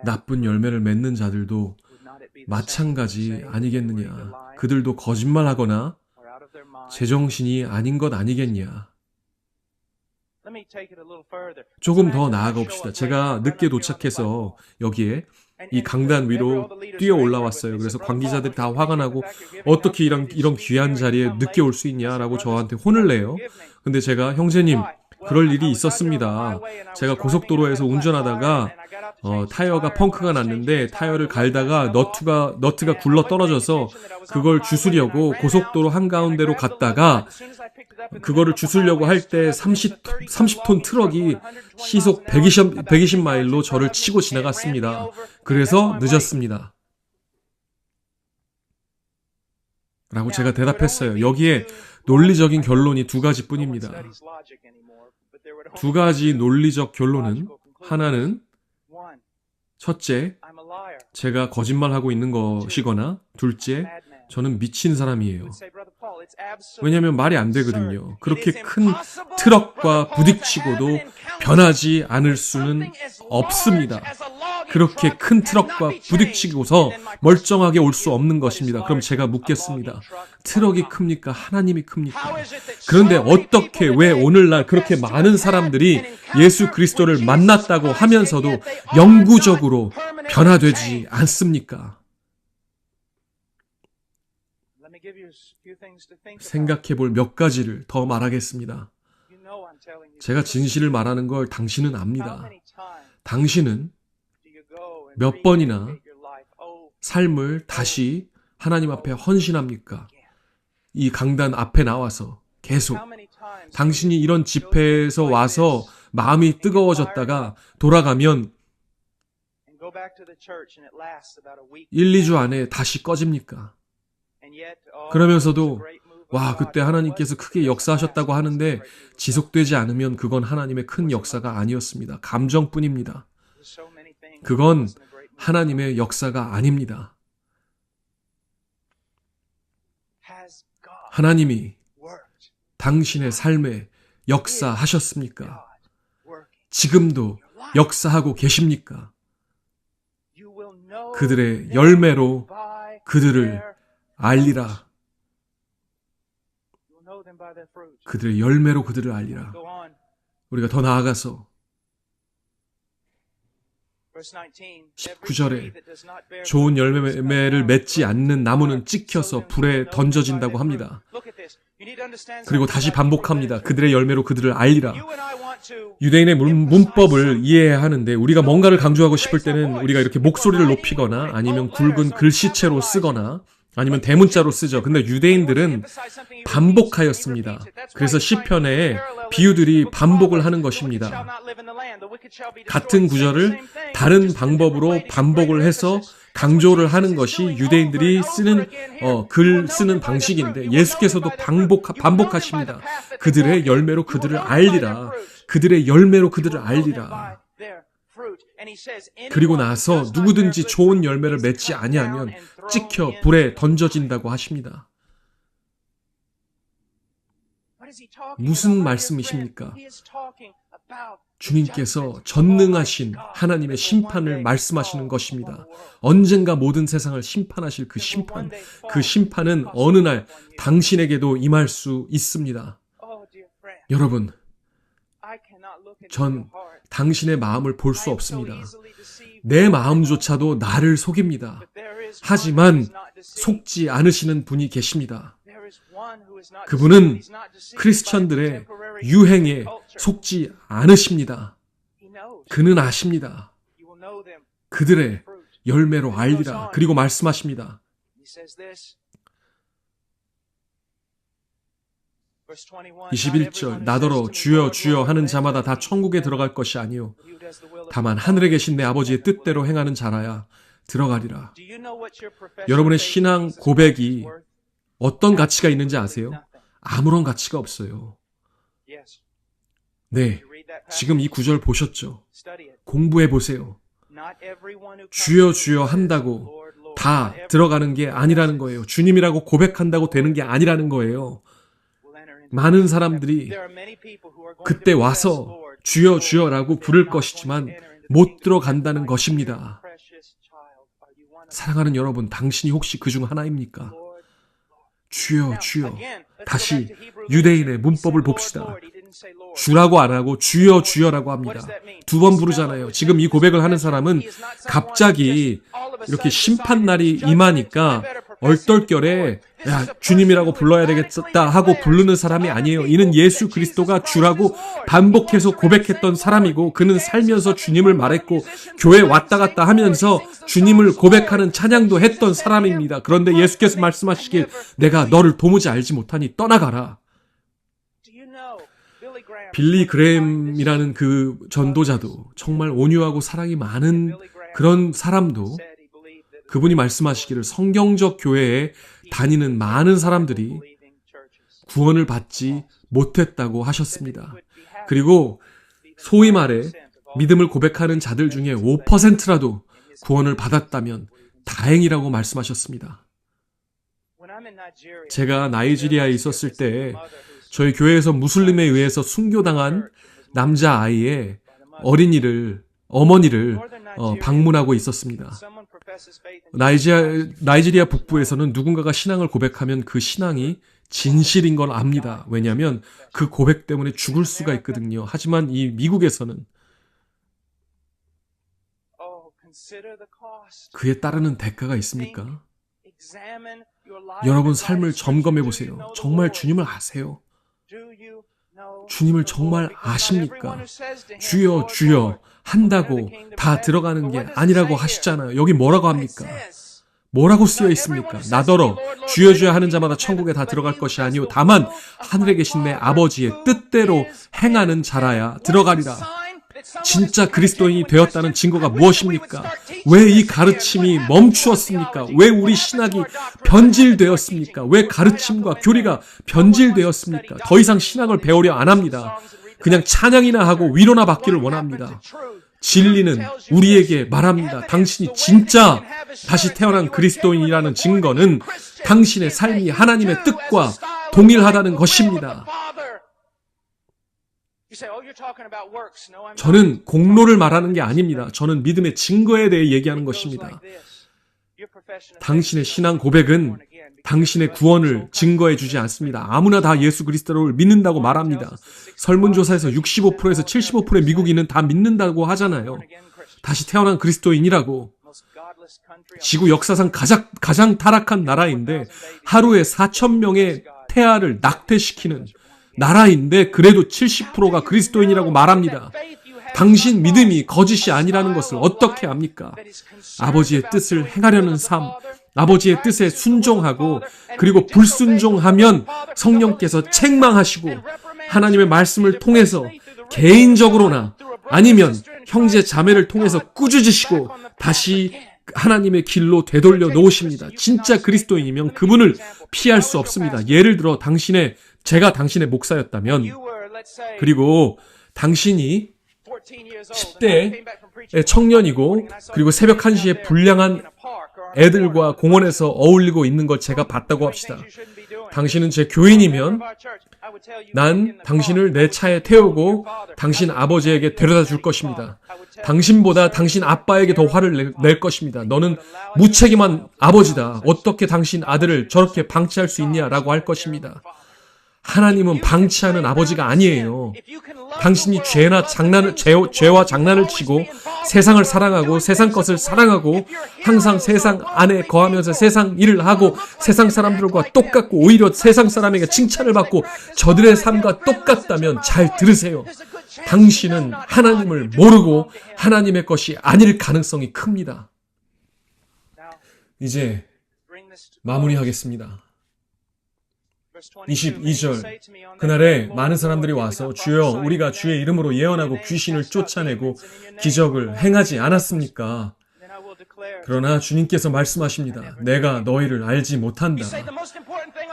나쁜 열매를 맺는 자들도 마찬가지 아니겠느냐. 그들도 거짓말하거나 제정신이 아닌 것 아니겠냐. 조금 더 나아가 봅시다. 제가 늦게 도착해서 여기에 이 강단 위로 뛰어 올라왔어요. 그래서 관계자들이 다 화가 나고 어떻게 이런 귀한 자리에 늦게 올 수 있냐라고 저한테 혼을 내요. 근데 제가 형제님, 그럴 일이 있었습니다. 제가 고속도로에서 운전하다가 타이어가 펑크가 났는데 타이어를 갈다가 너트가 굴러 떨어져서 그걸 주스려고 고속도로 한가운데로 갔다가 그거를 주스려고 할 때 30톤 트럭이 시속 120마일로 저를 치고 지나갔습니다. 그래서 늦었습니다. 라고 제가 대답했어요. 여기에 논리적인 결론이 두 가지뿐입니다. 두 가지 논리적 결론은 하나는 첫째, 제가 거짓말하고 있는 것이거나 둘째, 저는 미친 사람이에요. 왜냐하면 말이 안 되거든요. 그렇게 큰 트럭과 부딪히고도 변하지 않을 수는 없습니다. 그렇게 큰 트럭과 부딪히고서 멀쩡하게 올 수 없는 것입니다. 그럼 제가 묻겠습니다. 트럭이 큽니까? 하나님이 큽니까? 그런데 어떻게 왜 오늘날 그렇게 많은 사람들이 예수 그리스도를 만났다고 하면서도 영구적으로 변화되지 않습니까? 생각해 볼 몇 가지를 더 말하겠습니다. 제가 진실을 말하는 걸 당신은 압니다. 당신은 몇 번이나 삶을 다시 하나님 앞에 헌신합니까? 이 강단 앞에 나와서 계속 당신이 이런 집회에서 와서 마음이 뜨거워졌다가 돌아가면 1, 2주 안에 다시 꺼집니까? 그러면서도 와, 그때 하나님께서 크게 역사하셨다고 하는데 지속되지 않으면 그건 하나님의 큰 역사가 아니었습니다. 감정뿐입니다. 그건 하나님의 역사가 아닙니다. 하나님이 당신의 삶에 역사하셨습니까? 지금도 역사하고 계십니까? 그들의 열매로 그들을 알리라. 그들의 열매로 그들을 알리라. 우리가 더 나아가서 19절에 좋은 열매를 맺지 않는 나무는 찍혀서 불에 던져진다고 합니다. 그리고 다시 반복합니다. 그들의 열매로 그들을 알리라. 유대인의 문법을 이해해야 하는데 우리가 뭔가를 강조하고 싶을 때는 우리가 이렇게 목소리를 높이거나 아니면 굵은 글씨체로 쓰거나 아니면 대문자로 쓰죠. 근데 유대인들은 반복하였습니다. 그래서 시편에 비유들이 반복을 하는 것입니다. 같은 구절을 다른 방법으로 반복을 해서 강조를 하는 것이 유대인들이 쓰는 글 쓰는 방식인데 예수께서도 반복하십니다. 그들의 열매로 그들을 알리라. 그들의 열매로 그들을 알리라. 그리고 나서 누구든지 좋은 열매를 맺지 아니하면 찍혀 불에 던져진다고 하십니다. 무슨 말씀이십니까? 주님께서 전능하신 하나님의 심판을 말씀하시는 것입니다. 언젠가 모든 세상을 심판하실 그 심판은 어느 날 당신에게도 임할 수 있습니다. 여러분, 전 당신의 마음을 볼 수 없습니다. 내 마음조차도 나를 속입니다. 하지만 속지 않으시는 분이 계십니다. 그분은 크리스천들의 유행에 속지 않으십니다. 그는 아십니다. 그들의 열매로 알리라. 그리고 말씀하십니다. 21절 나더러 주여 주여 하는 자마다 다 천국에 들어갈 것이 아니요 다만 하늘에 계신 내 아버지의 뜻대로 행하는 자라야 들어가리라. 여러분의 신앙 고백이 어떤 가치가 있는지 아세요? 아무런 가치가 없어요. 네, 지금 이 구절 보셨죠? 공부해 보세요. 주여 주여 한다고 다 들어가는 게 아니라는 거예요. 주님이라고 고백한다고 되는 게 아니라는 거예요. 많은 사람들이 그때 와서 주여 주여라고 부를 것이지만 못 들어간다는 것입니다. 사랑하는 여러분, 당신이 혹시 그 중 하나입니까? 주여 주여. 다시 유대인의 문법을 봅시다. 주라고 안 하고 주여 주여라고 합니다. 2번 부르잖아요. 지금 이 고백을 하는 사람은 갑자기 이렇게 심판날이 임하니까 얼떨결에 야 주님이라고 불러야 되겠다 하고 부르는 사람이 아니에요. 이는 예수 그리스도가 주라고 반복해서 고백했던 사람이고 그는 살면서 주님을 말했고 교회 왔다 갔다 하면서 주님을 고백하는 찬양도 했던 사람입니다. 그런데 예수께서 말씀하시길 내가 너를 도무지 알지 못하니 떠나가라. 빌리 그레임이라는 그 전도자도 정말 온유하고 사랑이 많은 그런 사람도 그분이 말씀하시기를 성경적 교회에 다니는 많은 사람들이 구원을 받지 못했다고 하셨습니다. 그리고 소위 말해 믿음을 고백하는 자들 중에 5%라도 구원을 받았다면 다행이라고 말씀하셨습니다. 제가 나이지리아에 있었을 때 저희 교회에서 무슬림에 의해서 순교당한 남자아이의 어머니를 방문하고 있었습니다. 나이지리아 북부에서는 누군가가 신앙을 고백하면 그 신앙이 진실인 걸 압니다. 왜냐하면 그 고백 때문에 죽을 수가 있거든요. 하지만 이 미국에서는 그에 따르는 대가가 있습니까? 여러분 삶을 점검해 보세요. 정말 주님을 아세요? 주님을 정말 아십니까? 주여 주여 한다고 다 들어가는 게 아니라고 하시잖아요. 여기 뭐라고 합니까? 뭐라고 쓰여 있습니까? 나더러 주여 주여 하는 자마다 천국에 다 들어갈 것이 아니오 다만 하늘에 계신 내 아버지의 뜻대로 행하는 자라야 들어가리라. 진짜 그리스도인이 되었다는 증거가 무엇입니까? 왜 이 가르침이 멈추었습니까? 왜 우리 신학이 변질되었습니까? 왜 가르침과 교리가 변질되었습니까? 더 이상 신학을 배우려 안 합니다. 그냥 찬양이나 하고 위로나 받기를 원합니다. 진리는 우리에게 말합니다. 당신이 진짜 다시 태어난 그리스도인이라는 증거는 당신의 삶이 하나님의 뜻과 동일하다는 것입니다. 저는 공로를 말하는 게 아닙니다. 저는 믿음의 증거에 대해 얘기하는 것입니다. 당신의 신앙 고백은 당신의 구원을 증거해 주지 않습니다. 아무나 다 예수 그리스도를 믿는다고 말합니다. 설문조사에서 65%에서 75%의 미국인은 다 믿는다고 하잖아요. 다시 태어난 그리스도인이라고. 지구 역사상 가장 타락한 나라인데 하루에 4,000명의 태아를 낙태시키는 나라인데 그래도 70%가 그리스도인이라고 말합니다. 당신 믿음이 거짓이 아니라는 것을 어떻게 압니까? 아버지의 뜻을 행하려는 삶, 아버지의 뜻에 순종하고 그리고 불순종하면 성령께서 책망하시고 하나님의 말씀을 통해서 개인적으로나 아니면 형제 자매를 통해서 꾸짖으시고 다시 하나님의 길로 되돌려 놓으십니다. 진짜 그리스도인이면 그분을 피할 수 없습니다. 예를 들어 제가 당신의 목사였다면 그리고 당신이 10대 청년이고 그리고 새벽 1시에 불량한 애들과 공원에서 어울리고 있는 걸 제가 봤다고 합시다. 당신은 제 교인이면 난 당신을 내 차에 태우고 당신 아버지에게 데려다 줄 것입니다. 당신보다 당신 아빠에게 더 화를 낼 것입니다. 너는 무책임한 아버지다. 어떻게 당신 아들을 저렇게 방치할 수 있냐라고 할 것입니다. 하나님은 방치하는 아버지가 아니에요. 당신이 죄와 장난을 치고 세상을 사랑하고 세상 것을 사랑하고 항상 세상 안에 거하면서 세상 일을 하고 세상 사람들과 똑같고 오히려 세상 사람에게 칭찬을 받고 저들의 삶과 똑같다면 잘 들으세요. 당신은 하나님을 모르고 하나님의 것이 아닐 가능성이 큽니다. 이제 마무리하겠습니다. 22절 그날에 많은 사람들이 와서 주여 우리가 주의 이름으로 예언하고 귀신을 쫓아내고 기적을 행하지 않았습니까? 그러나 주님께서 말씀하십니다. 내가 너희를 알지 못한다.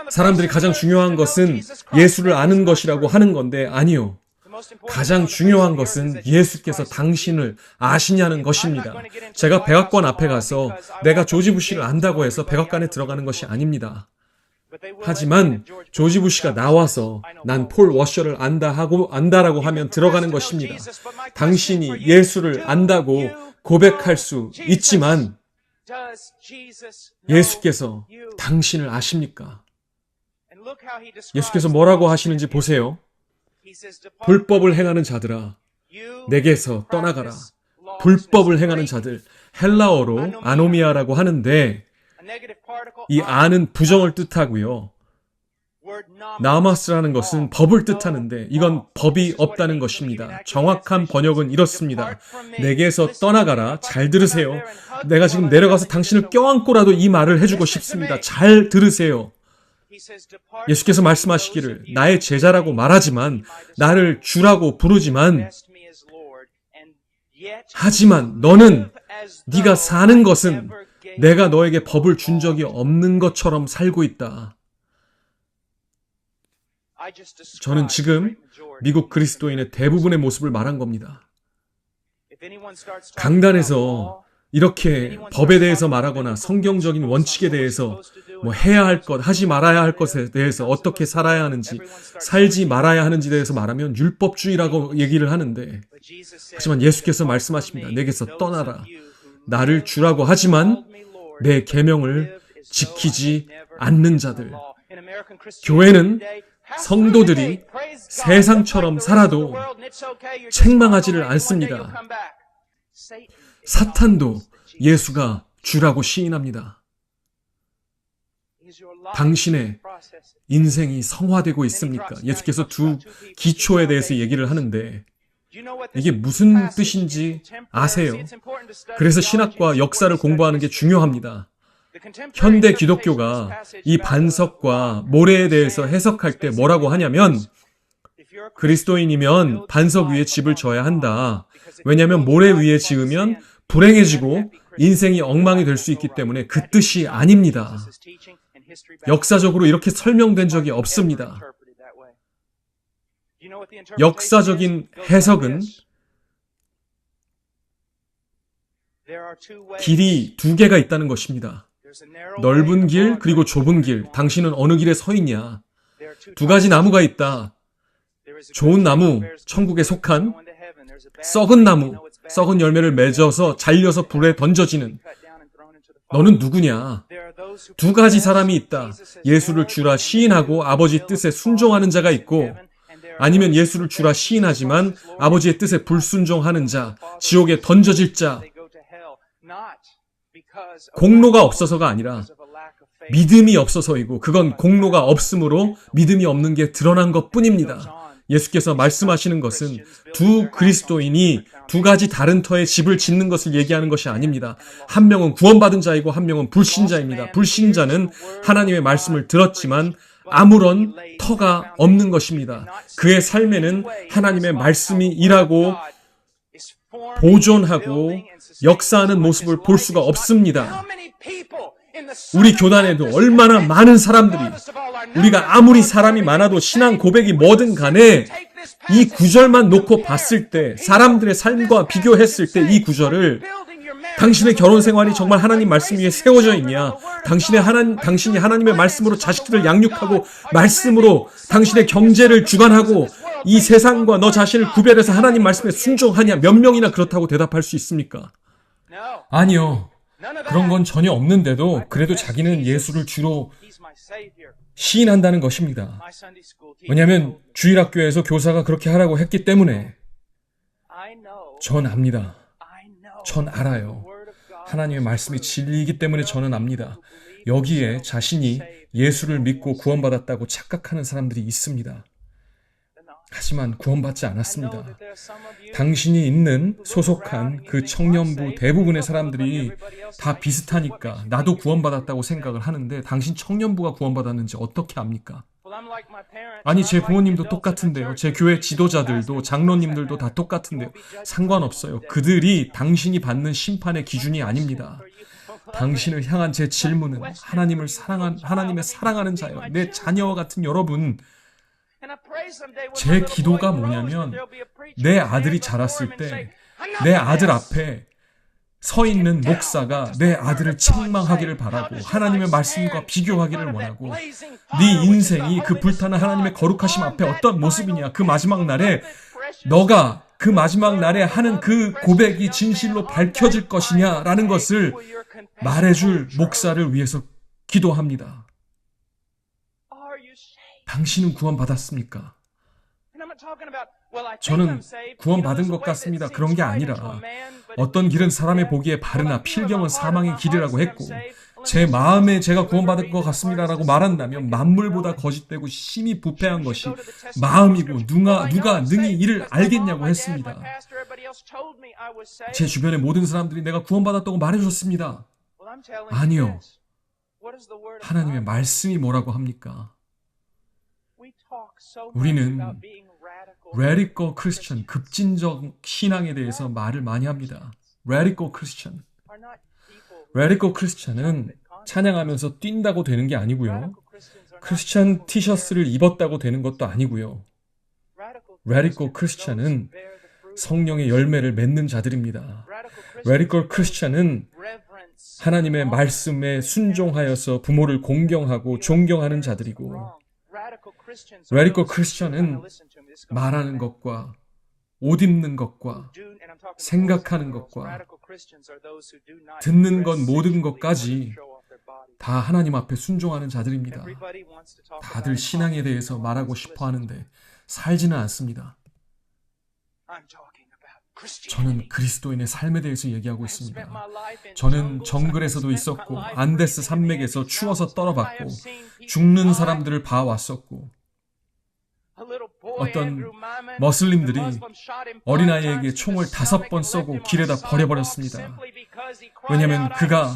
사람들이 가장 중요한 것은 예수를 아는 것이라고 하는 건데 아니요. 가장 중요한 것은 예수께서 당신을 아시냐는 것입니다. 제가 백악관 앞에 가서 내가 조지 부시를 안다고 해서 백악관에 들어가는 것이 아닙니다. 하지만 조지 부시가 나와서 난 폴 워셔를 안다라고 하면 들어가는 것입니다. 당신이 예수를 안다고 고백할 수 있지만 예수께서 당신을 아십니까? 예수께서 뭐라고 하시는지 보세요. 불법을 행하는 자들아, 내게서 떠나가라. 불법을 행하는 자들, 헬라어로 아노미아라고 하는데 이 아는 부정을 뜻하고요. 나마스라는 것은 법을 뜻하는데 이건 법이 없다는 것입니다. 정확한 번역은 이렇습니다. 내게서 떠나가라. 잘 들으세요. 내가 지금 내려가서 당신을 껴안고라도 이 말을 해주고 싶습니다. 잘 들으세요. 예수께서 말씀하시기를 나의 제자라고 말하지만 나를 주라고 부르지만 하지만 너는 네가 사는 것은 내가 너에게 법을 준 적이 없는 것처럼 살고 있다. 저는 지금 미국 그리스도인의 대부분의 모습을 말한 겁니다. 강단에서 이렇게 법에 대해서 말하거나 성경적인 원칙에 대해서 뭐 해야 할 것, 하지 말아야 할 것에 대해서 어떻게 살아야 하는지, 살지 말아야 하는지에 대해서 말하면 율법주의라고 얘기를 하는데 하지만 예수께서 말씀하십니다. 내게서 떠나라. 나를 주라고 하지만 내 계명을 지키지 않는 자들. 교회는 성도들이 세상처럼 살아도 책망하지를 않습니다. 사탄도 예수가 주라고 시인합니다. 당신의 인생이 성화되고 있습니까? 예수께서 두 기초에 대해서 얘기를 하는데 이게 무슨 뜻인지 아세요? 그래서 신학과 역사를 공부하는 게 중요합니다. 현대 기독교가 이 반석과 모래에 대해서 해석할 때 뭐라고 하냐면 그리스도인이면 반석 위에 집을 져야 한다. 왜냐하면 모래 위에 지으면 불행해지고 인생이 엉망이 될 수 있기 때문에 그 뜻이 아닙니다. 역사적으로 이렇게 설명된 적이 없습니다. 역사적인 해석은 길이 두 개가 있다는 것입니다. 넓은 길 그리고 좁은 길. 당신은 어느 길에 서 있냐? 두 가지 나무가 있다. 좋은 나무, 천국에 속한 썩은 나무, 썩은 열매를 맺어서 잘려서 불에 던져지는 너는 누구냐? 두 가지 사람이 있다. 예수를 주라 시인하고 아버지 뜻에 순종하는 자가 있고 아니면 예수를 주라 시인하지만 아버지의 뜻에 불순종하는 자, 지옥에 던져질 자. 공로가 없어서가 아니라 믿음이 없어서이고 그건 공로가 없으므로 믿음이 없는 게 드러난 것뿐입니다. 예수께서 말씀하시는 것은 두 그리스도인이 두 가지 다른 터에 집을 짓는 것을 얘기하는 것이 아닙니다. 한 명은 구원받은 자이고 한 명은 불신자입니다. 불신자는 하나님의 말씀을 들었지만 아무런 터가 없는 것입니다. 그의 삶에는 하나님의 말씀이 일하고 보존하고 역사하는 모습을 볼 수가 없습니다. 우리 교단에도 얼마나 많은 사람들이 우리가 아무리 사람이 많아도 신앙 고백이 뭐든 간에 이 구절만 놓고 봤을 때 사람들의 삶과 비교했을 때 이 구절을 당신의 결혼 생활이 정말 하나님 말씀 위에 세워져 있냐? 당신이 하나님의 말씀으로 자식들을 양육하고 말씀으로 당신의 경제를 주관하고 이 세상과 너 자신을 구별해서 하나님 말씀에 순종하냐? 몇 명이나 그렇다고 대답할 수 있습니까? 아니요. 그런 건 전혀 없는데도 그래도 자기는 예수를 주로 시인한다는 것입니다. 왜냐하면 주일학교에서 교사가 그렇게 하라고 했기 때문에 전 압니다. 전 알아요. 하나님의 말씀이 진리이기 때문에 저는 압니다. 여기에 자신이 예수를 믿고 구원받았다고 착각하는 사람들이 있습니다. 하지만 구원받지 않았습니다. 당신이 있는 소속한 그 청년부 대부분의 사람들이 다 비슷하니까 나도 구원받았다고 생각을 하는데 당신 청년부가 구원받았는지 어떻게 압니까? 아니, 제 부모님도 똑같은데요. 제 교회 지도자들도 장로님들도 다 똑같은데요. 상관없어요. 그들이 당신이 받는 심판의 기준이 아닙니다. 당신을 향한 제 질문은 하나님의 사랑하는 자여, 내 자녀와 같은 여러분, 제 기도가 뭐냐면 내 아들이 자랐을 때 내 아들 앞에 서 있는 목사가 내 아들을 책망하기를 바라고 하나님의 말씀과 비교하기를 원하고 네 인생이 그 불타는 하나님의 거룩하심 앞에 어떤 모습이냐, 그 마지막 날에 너가 그 마지막 날에 하는 그 고백이 진실로 밝혀질 것이냐라는 것을 말해줄 목사를 위해서 기도합니다. 당신은 구원받았습니까? 저는 구원받은 것 같습니다. 그런 게 아니라 어떤 길은 사람의 보기에 바르나 필경은 사망의 길이라고 했고 제 마음에 제가 구원받을 것 같습니다라고 말한다면 만물보다 거짓되고 심히 부패한 것이 마음이고 누가 능히 이를 알겠냐고 했습니다. 제 주변의 모든 사람들이 내가 구원받았다고 말해줬습니다. 아니요. 하나님의 말씀이 뭐라고 합니까? 우리는 Radical Christian, 급진적 신앙에 대해서 말을 많이 합니다. Radical Christian. Radical Christian은 찬양하면서 뛴다고 되는 게 아니고요. 크리스찬 티셔츠를 입었다고 되는 것도 아니고요. Radical Christian은 성령의 열매를 맺는 자들입니다. Radical Christian은 하나님의 말씀에 순종하여서 부모를 공경하고 존경하는 자들이고 Radical Christian은 말하는 것과 옷 입는 것과 생각하는 것과 듣는 것 모든 것까지 다 하나님 앞에 순종하는 자들입니다. 다들 신앙에 대해서 말하고 싶어 하는데 살지는 않습니다. 저는 그리스도인의 삶에 대해서 얘기하고 있습니다. 저는 정글에서도 있었고 안데스 산맥에서 추워서 떨어봤고 죽는 사람들을 봐왔었고 어떤 머슬림들이 어린아이에게 총을 5번 쏘고 길에다 버려버렸습니다. 왜냐하면 그가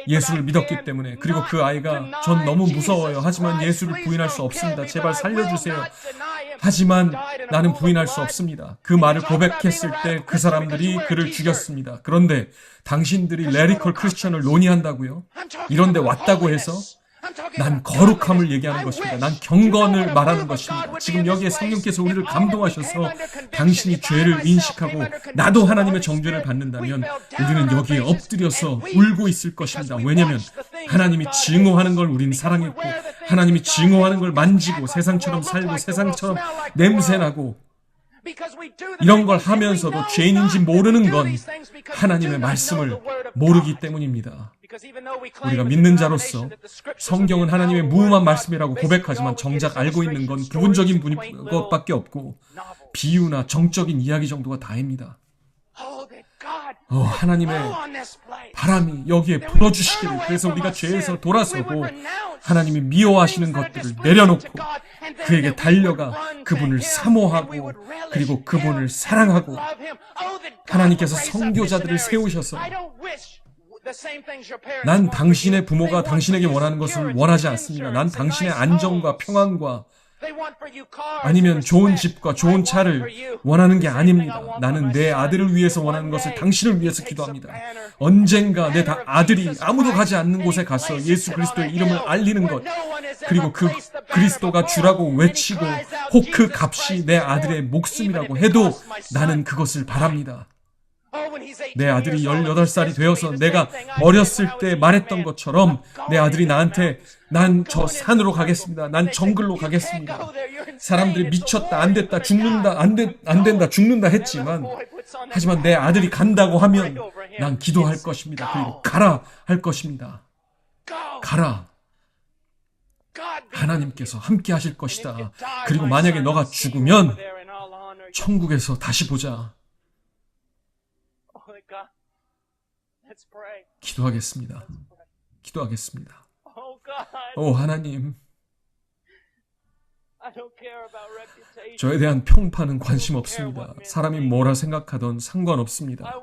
예수를 믿었기 때문에. 그리고 그 아이가 전 너무 무서워요. 하지만 예수를 부인할 수 없습니다. 제발 살려주세요. 하지만 나는 부인할 수 없습니다. 그 말을 고백했을 때 그 사람들이 그를 죽였습니다. 그런데 당신들이 레디컬 크리스천을 논의한다고요? 이런데 왔다고 해서 난 거룩함을 얘기하는 것입니다. 난 경건을 말하는 것입니다. 지금 여기에 성령께서 우리를 감동하셔서 당신이 죄를 인식하고 나도 하나님의 정죄를 받는다면 우리는 여기에 엎드려서 울고 있을 것입니다. 왜냐하면 하나님이 증오하는 걸 우린 사랑했고 하나님이 증오하는 걸 만지고 세상처럼 살고 세상처럼 냄새나고 이런 걸 하면서도 죄인인지 모르는 건 하나님의 말씀을 모르기 때문입니다. 우리가 믿는 자로서 성경은 하나님의 무음한 말씀이라고 고백하지만 정작 알고 있는 건 부분적인 것밖에 없고 비유나 정적인 이야기 정도가 다입니다. 하나님의 바람이 여기에 불어주시기를. 그래서 우리가 죄에서 돌아서고 하나님이 미워하시는 것들을 내려놓고 그에게 달려가 그분을 사모하고 그리고 그분을 사랑하고 하나님께서 선교자들을 세우셔서 난 당신의 부모가 당신에게 원하는 것을 원하지 않습니다. 난 당신의 안정과 평안과 아니면 좋은 집과 좋은 차를 원하는 게 아닙니다. 나는 내 아들을 위해서 원하는 것을 당신을 위해서 기도합니다. 언젠가 내 아들이 아무도 가지 않는 곳에 가서 예수 그리스도의 이름을 알리는 것, 그리고 그 그리스도가 주라고 외치고 혹 그 값이 내 아들의 목숨이라고 해도 나는 그것을 바랍니다. 내 아들이 18살이 되어서 내가 어렸을 때 말했던 것처럼 내 아들이 나한테 난 저 산으로 가겠습니다. 난 정글로 가겠습니다. 사람들이 미쳤다, 안 됐다, 죽는다, 안 된다, 죽는다 했지만 하지만 내 아들이 간다고 하면 난 기도할 것입니다. 그리고 가라 할 것입니다. 가라. 하나님께서 함께 하실 것이다. 그리고 만약에 너가 죽으면 천국에서 다시 보자. 기도하겠습니다. 기도하겠습니다. 오 하나님, 저에 대한 평판은 관심 없습니다. 사람이 뭐라 생각하던 상관없습니다.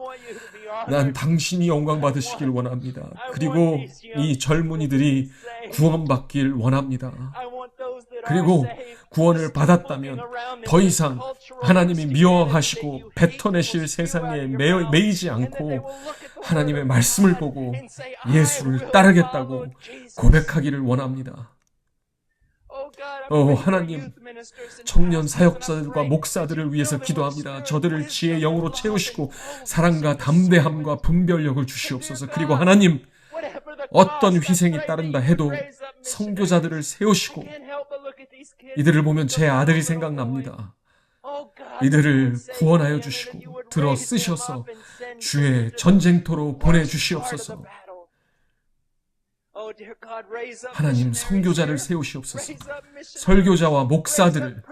난 당신이 영광 받으시길 원합니다. 그리고 이 젊은이들이 구원받길 원합니다. 그리고 구원을 받았다면 더 이상 하나님이 미워하시고 뱉어내실 세상에 매이지 않고 하나님의 말씀을 보고 예수를 따르겠다고 고백하기를 원합니다. 하나님, 청년 사역자들과 목사들을 위해서 기도합니다. 저들을 지혜의 영으로 채우시고 사랑과 담대함과 분별력을 주시옵소서. 그리고 하나님, 어떤 희생이 따른다 해도 선교자들을 세우시고 이들을 보면 제 아들이 생각납니다. 이들을 구원하여 주시고 들어 쓰셔서 주의 전쟁터로 보내주시옵소서. 하나님, 선교자를 세우시옵소서. 설교자와 목사들을,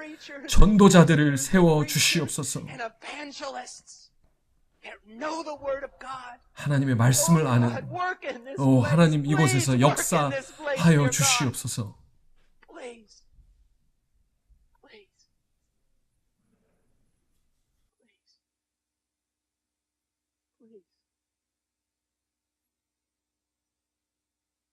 전도자들을 세워주시옵소서. 하나님의 말씀을 아는 하나님, 이곳에서 역사하여 주시옵소서.